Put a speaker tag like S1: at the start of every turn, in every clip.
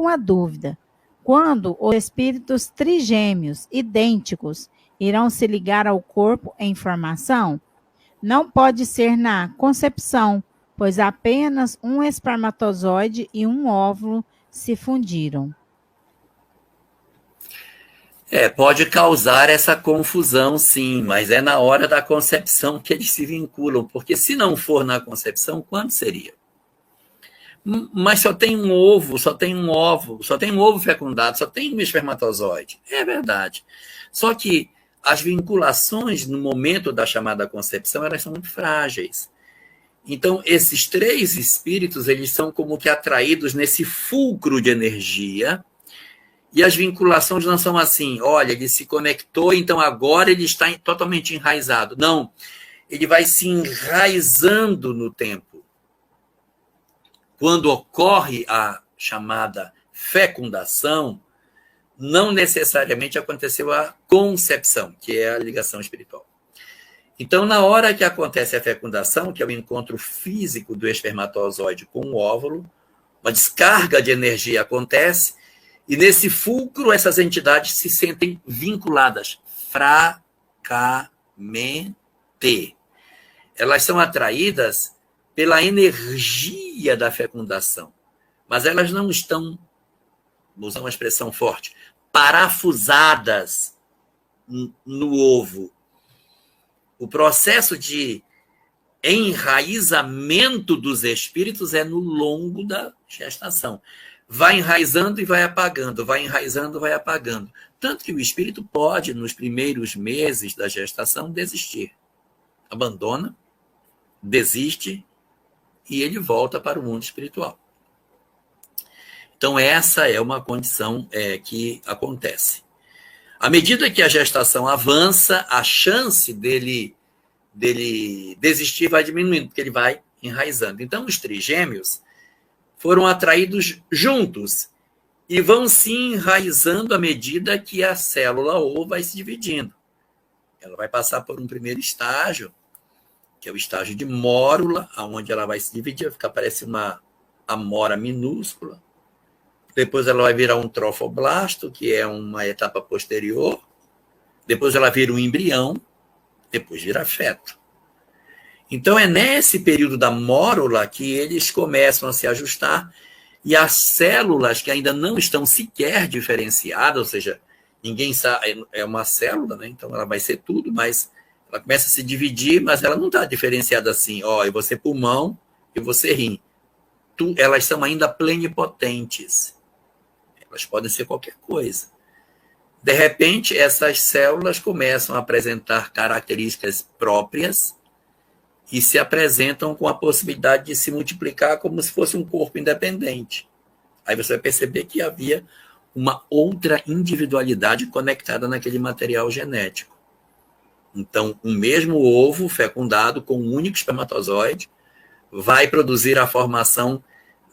S1: com a dúvida: quando os espíritos trigêmeos idênticos irão se ligar ao corpo em formação? Não pode ser na concepção, pois apenas um espermatozoide e um óvulo se fundiram.
S2: Pode causar essa confusão, sim, mas é na hora da concepção que eles se vinculam, porque se não for na concepção, quando seria? Mas só tem um ovo, só tem um óvulo, só tem um ovo fecundado, só tem um espermatozoide. É verdade. Só que as vinculações no momento da chamada concepção, elas são muito frágeis. Então, esses três espíritos, eles são como que atraídos nesse fulcro de energia, e as vinculações não são assim, olha, ele se conectou, então agora ele está totalmente enraizado. Não, ele vai se enraizando no tempo. Quando ocorre a chamada fecundação, não necessariamente aconteceu a concepção, que é a ligação espiritual. Então, na hora que acontece a fecundação, que é o encontro físico do espermatozoide com o óvulo, uma descarga de energia acontece, e nesse fulcro essas entidades se sentem vinculadas fracamente. Elas são atraídas pela energia da fecundação, mas elas não estão, vou usar uma expressão forte, parafusadas no ovo. O processo de enraizamento dos espíritos é no longo da gestação. Vai enraizando e vai apagando, vai enraizando e vai apagando. Tanto que o espírito pode, nos primeiros meses da gestação, desistir. Abandona, desiste e ele volta para o mundo espiritual. Então, essa é uma condição que acontece. À medida que a gestação avança, a chance dele desistir vai diminuindo, porque ele vai enraizando. Então, os trigêmeos foram atraídos juntos e vão se enraizando à medida que a célula ou vai se dividindo. Ela vai passar por um primeiro estágio, que é o estágio de mórula, onde ela vai se dividir, vai ficar parece uma amora minúscula. Depois ela vai virar um trofoblasto, que é uma etapa posterior. Depois ela vira um embrião, depois vira feto. Então é nesse período da mórula que eles começam a se ajustar e as células que ainda não estão sequer diferenciadas, ou seja, ninguém sabe, é uma célula, né? Então ela vai ser tudo, mas ela começa a se dividir, mas ela não está diferenciada assim, eu vou ser pulmão e vou ser rim. Elas são ainda plenipotentes. Elas podem ser qualquer coisa. De repente, essas células começam a apresentar características próprias e se apresentam com a possibilidade de se multiplicar como se fosse um corpo independente. Aí você vai perceber que havia uma outra individualidade conectada naquele material genético. Então, o mesmo ovo fecundado com um único espermatozoide vai produzir a formação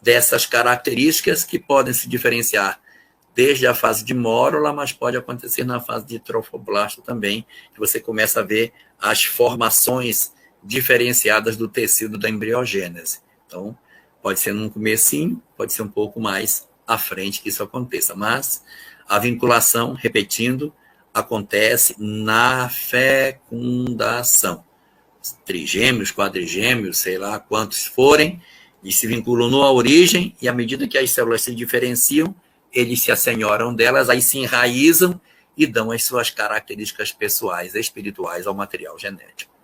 S2: dessas características que podem se diferenciar desde a fase de mórula, mas pode acontecer na fase de trofoblasto também, que você começa a ver as formações diferenciadas do tecido da embriogênese. Então, pode ser num comecinho, pode ser um pouco mais à frente que isso aconteça, mas a vinculação, repetindo, acontece na fecundação. Trigêmeos, quadrigêmeos, sei lá quantos forem, eles se vinculam na origem e à medida que as células se diferenciam, eles se assenhoram delas, aí se enraizam e dão as suas características pessoais, espirituais ao material genético.